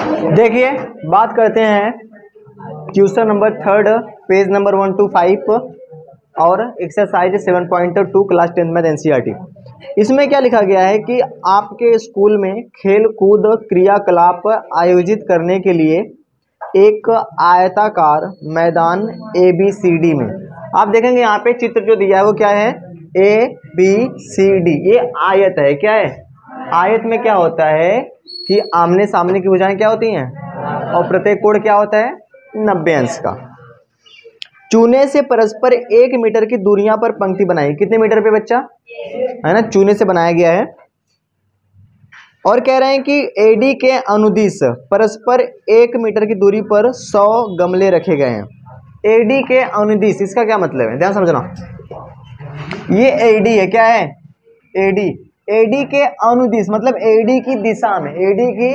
देखिए बात करते हैं क्वेश्चन नंबर 3 पेज नंबर 125 और एक्सरसाइज 7.2 क्लास 10 में एनसीईआरटी। इसमें क्या लिखा गया है कि आपके स्कूल में खेल कूद क्रियाकलाप आयोजित करने के लिए एक आयताकार मैदान ABCD में, आप देखेंगे यहाँ पे चित्र जो दिया है वो क्या है, ABCD। ये आयत है, क्या है, आयत में क्या होता है कि आमने सामने की भुजाएं क्या होती हैं और प्रत्येक कोण क्या होता है 90 अंश का। चूने से परस्पर 1 मीटर की दूरियां पर पंक्ति बनाई, कितने मीटर पे बच्चा है ना, चूने से बनाया गया है। और कह रहे हैं कि AD के अनुदिश परस्पर 1 मीटर की दूरी पर 100 गमले रखे गए हैं। AD के अनुदिश, इसका क्या मतलब है, ध्यान समझना। ये AD है, क्या है AD के अनुदिश मतलब AD की दिशा में, AD की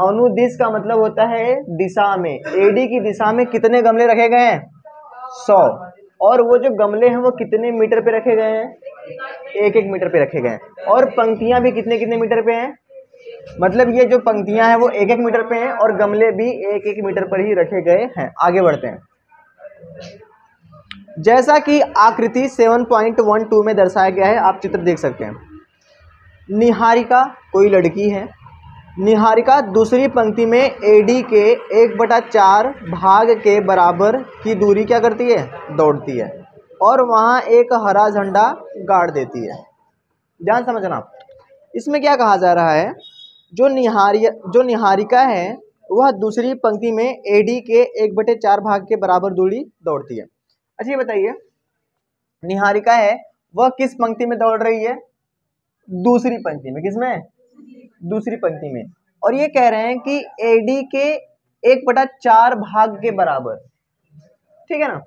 अनुदिश का मतलब होता है दिशा में। AD की दिशा में कितने गमले रखे गए हैं 100, और वो जो गमले हैं वो कितने मीटर पे रखे गए हैं, 1-1 मीटर पे रखे गए हैं। और पंक्तियां भी कितने मीटर पे हैं, मतलब ये जो पंक्तियां हैं वो 1-1 मीटर पे हैं और गमले भी 1-1 मीटर पर ही रखे गए हैं। आगे बढ़ते हैं। जैसा कि आकृति 7.12 में दर्शाया गया है, आप चित्र देख सकते हैं। निहारिका कोई लड़की है, निहारिका दूसरी पंक्ति में AD के 1/4 भाग के बराबर की दूरी क्या करती है, दौड़ती है और वहां एक हरा झंडा गाड़ देती है। ध्यान समझना, इसमें क्या कहा जा रहा है, जो निहारिका है वह दूसरी पंक्ति में AD के 1/4 भाग के बराबर दूरी दौड़ती है। अच्छा ये बताइए, निहारिका है वह किस पंक्ति में दौड़ रही है, दूसरी पंक्ति में। किसमें, दूसरी पंक्ति में। और ये कह रहे हैं कि AD के 1/4 भाग के बराबर, ठीक है ना।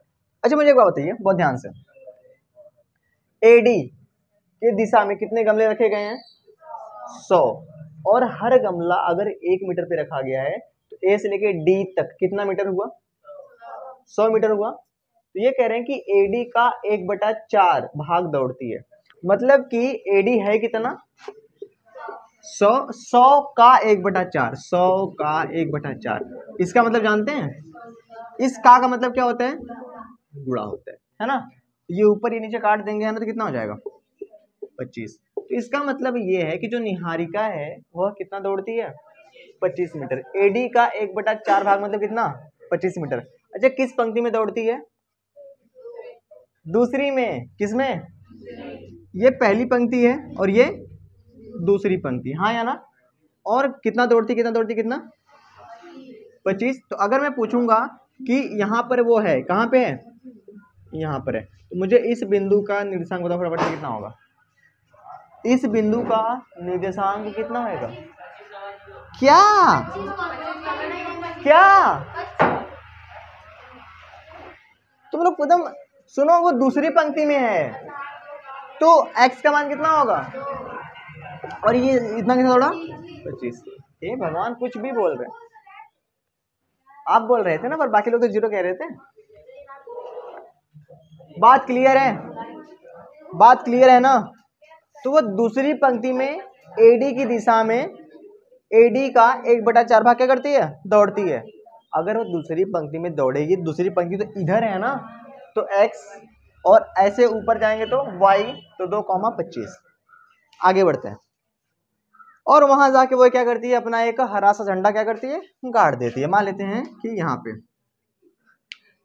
अच्छा मुझे एक बात बताइए बहुत ध्यान से, AD के दिशा में कितने गमले रखे गए हैं 100, और हर गमला अगर 1 मीटर पे रखा गया है तो A से लेके D तक कितना मीटर हुआ, 100 मीटर हुआ। तो ये कह रहे हैं कि AD का 1/4 भाग दौड़ती है, मतलब कि AD है कितना 100 का 1/4, 100 का 1/4। इसका मतलब जानते हैं, इस का मतलब क्या होता है, गुणा होता है ना। ये ऊपर ये नीचे काट देंगे है ना, तो कितना हो जाएगा 25। तो इसका मतलब ये है कि जो निहारिका है वह कितना दौड़ती है 25 मीटर। AD का 1/4 भाग मतलब कितना 25 मीटर। अच्छा किस पंक्ति में दौड़ती है, दूसरी में। किसमें, ये पहली पंक्ति है और ये दूसरी पंक्ति, हाँ या ना। और कितना दौड़ती कितना 25। तो अगर मैं पूछूंगा कि यहाँ पर वो है, कहाँ पे है, यहाँ पर है, तो मुझे इस बिंदु का निर्देशांक बताओ फटाफट कितना होगा, इस बिंदु का निर्देशांक कितना होगा, क्या तुम लोग एकदम सुनो, वो दूसरी पंक्ति में है तो x का मान कितना होगा, और ये इतना कितना थोड़ा 25। हे भगवान, कुछ भी बोल रहे, आप बोल रहे थे ना, पर बाकी लोग तो 0 कह रहे थे। बात क्लियर है, बात क्लियर है ना। तो वो दूसरी पंक्ति में AD की दिशा में AD का 1/4 भाग क्या करती है, दौड़ती है। अगर वो दूसरी पंक्ति में दौड़ेगी, दूसरी पंक्ति तो इधर है ना, तो x, और ऐसे ऊपर जाएंगे तो y, तो 2,25। आगे बढ़ते हैं। और वहां जाके वो क्या करती है, अपना एक हरा सा झंडा क्या करती है, गाड़ देती है। मान लेते हैं कि यहाँ पे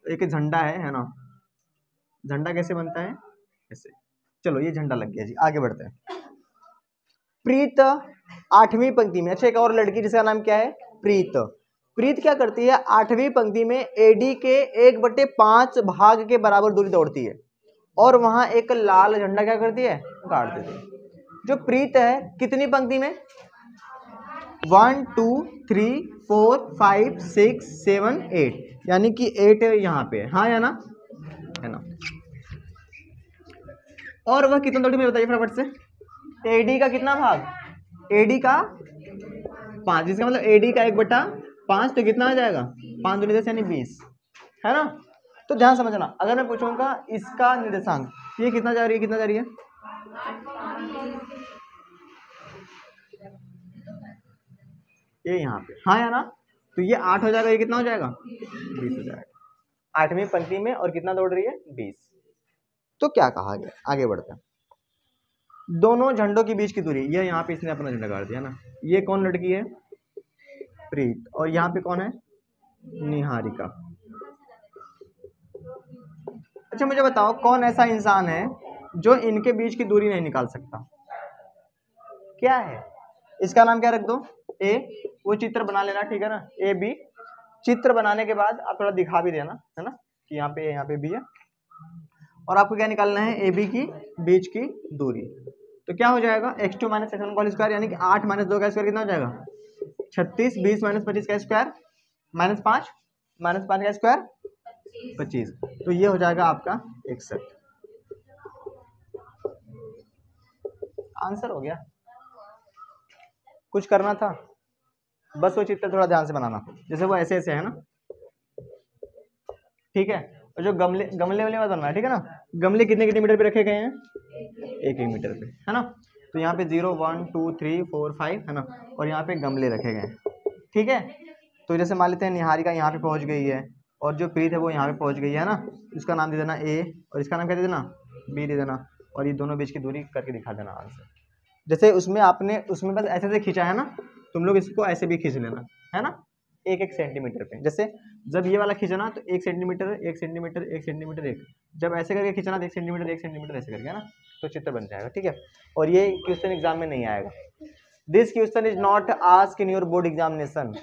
एक झंडा है ना। झंडा कैसे बनता है, ऐसे। चलो ये झंडा लग गया जी, आगे बढ़ते हैं। प्रीत 8वीं पंक्ति में, अच्छा एक और लड़की जिसका नाम क्या है, प्रीत क्या करती है, 8वीं पंक्ति में AD के 1/5 भाग के बराबर दूरी दौड़ती है और वहां एक लाल झंडा क्या करती है, गाड़ देती है। जो प्रीत है कितनी पंक्ति में, 1 2 3 4 5 6 7 8, यानी कि 8 यहाँ पे, हाँ या ना, है ना। और वह कितना दौड़ी, बताइए फटाफट से। AD का कितना भाग, AD का 5, जिसका मतलब AD का 1/5, तो कितना आ जाएगा 5 दूनी 10 यानी 20, है ना। तो ध्यान समझना, अगर मैं पूछूंगा इसका निर्देशांक, ये कितना जा रही है, कितना जा रही है, ये यहाँ पे, हाँ या ना? तो ये 8 हो जाएगा, ये कितना हो जाएगा? 20 हो जाएगा। 8वीं पंक्ति में और कितना दौड़ रही है? 20। तो क्या कहा गया, आगे बढ़ते हैं। दोनों झंडों के बीच की दूरी, ये यहाँ पे इसने अपना झंडा गाड़ दिया ना। ये कौन लड़की है? प्रीत। और यहाँ पे कौन है? निहारिका। अच्छा मुझे बताओ, कौन ऐसा इंसान है जो इनके बीच की दूरी नहीं निकाल सकता? क्या है? इसका नाम क्या रख दो? ए। वो चित्र बना लेना, ठीक है ना? A B. चित्र बनाने के बाद आप थोड़ा दिखा भी देना, है ना, कि यहाँ पे ए, यहाँ पे बी है। और आपको क्या निकालना है? ए बी की बीच की दूरी। तो क्या हो जाएगा? x2 माइनस x1 का स्क्वायर, यानी कि 8 माइनस 2 का स्क्वायर कितना हो जाएगा? 36। 20 माइनस 25 का स्क्वायर माइनस 5 का स्क्वायर 25। तो ये हो जाएगा आपका 61। आंसर हो गया। कुछ करना था, बस वो चित्र थोड़ा ध्यान से बनाना, जैसे वो ऐसे ऐसे है ना, ठीक है। और जो गमले वाले मत बनना है, ठीक है ना। गमले कितने कितने मीटर पे रखे गए हैं? 1 मीटर पे, है ना। तो यहाँ पे 0 1 2 3 4 5 है ना, और यहाँ पे गमले रखे गए हैं, ठीक है। तो जैसे मान लेते हैं निहारिका यहाँ पे पहुँच गई है, और जो प्रीत है वो यहाँ पे पहुँच गई है ना। इसका नाम दे देना ए, और इसका नाम क्या दे देना? बी दे देना। और ये दोनों बीच की दूरी करके दिखा देना आंसर। जैसे उसमें आपने उसमें बस ऐसे से खींचा है ना, तुम लोग इसको ऐसे भी खींच लेना, है ना, 1 सेंटीमीटर पे। जैसे जब ये वाला खींचना तो 1 सेंटीमीटर 1 सेंटीमीटर 1 सेंटीमीटर 1, जब ऐसे करके खींचना तो 1 सेंटीमीटर 1 सेंटीमीटर ऐसे करके, है ना, तो चित्र बन जाएगा, ठीक है। और ये क्वेश्चन एग्जाम में नहीं आएगा। This question is not ask in your board examination.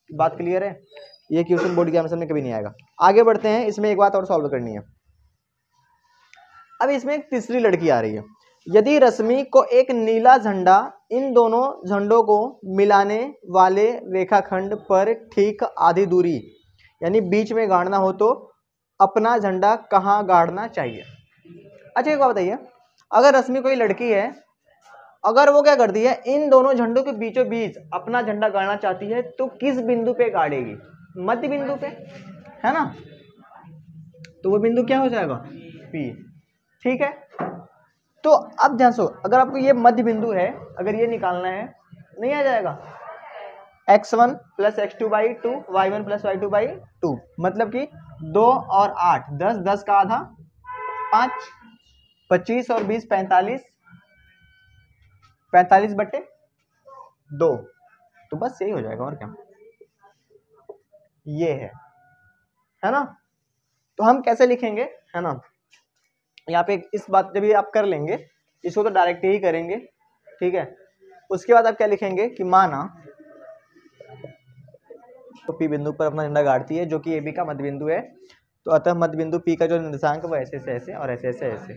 बात क्लियर है? ये क्वेश्चन बोर्ड एग्जामिनेशन में कभी नहीं आएगा। आगे बढ़ते हैं, इसमें एक बात और सॉल्व करनी है। अब इसमें एक तीसरी लड़की आ रही है। यदि रश्मि को एक नीला झंडा इन दोनों झंडों को मिलाने वाले रेखाखंड पर ठीक आधी दूरी यानी बीच में गाड़ना हो तो अपना झंडा कहाँ गाड़ना चाहिए? अच्छा एक बात बताइए, अगर रश्मि कोई लड़की है, अगर वो क्या करती है, इन दोनों झंडों के बीचों बीच अपना झंडा गाड़ना चाहती है, तो किस बिंदु पे गाड़ेगी? मध्य बिंदु पे, है ना। तो वो बिंदु क्या हो जाएगा? पी, ठीक है। तो अब ध्यान से, अगर आपको ये मध्य बिंदु है, अगर ये निकालना है, नहीं आ जाएगा? x1 plus x2 by 2, y1 plus y2 by 2, मतलब कि 2 और 8 10, 10 का आधा 5, 25 और 20 45, 45 बटे 2। तो बस यही हो जाएगा, और क्या, ये है ना। तो हम कैसे लिखेंगे, है ना, यहाँ पे इस बात जब ये आप कर लेंगे, इसको तो डायरेक्ट ही करेंगे, ठीक है। उसके बाद आप क्या लिखेंगे कि माना तो पी बिंदु पर अपना झंडा गाड़ती है, जो कि ए बी का मध्य बिंदु है। तो अतः मध्य बिंदु पी का जो निर्देशांक वो ऐसे से ऐसे और ऐसे से ऐसे।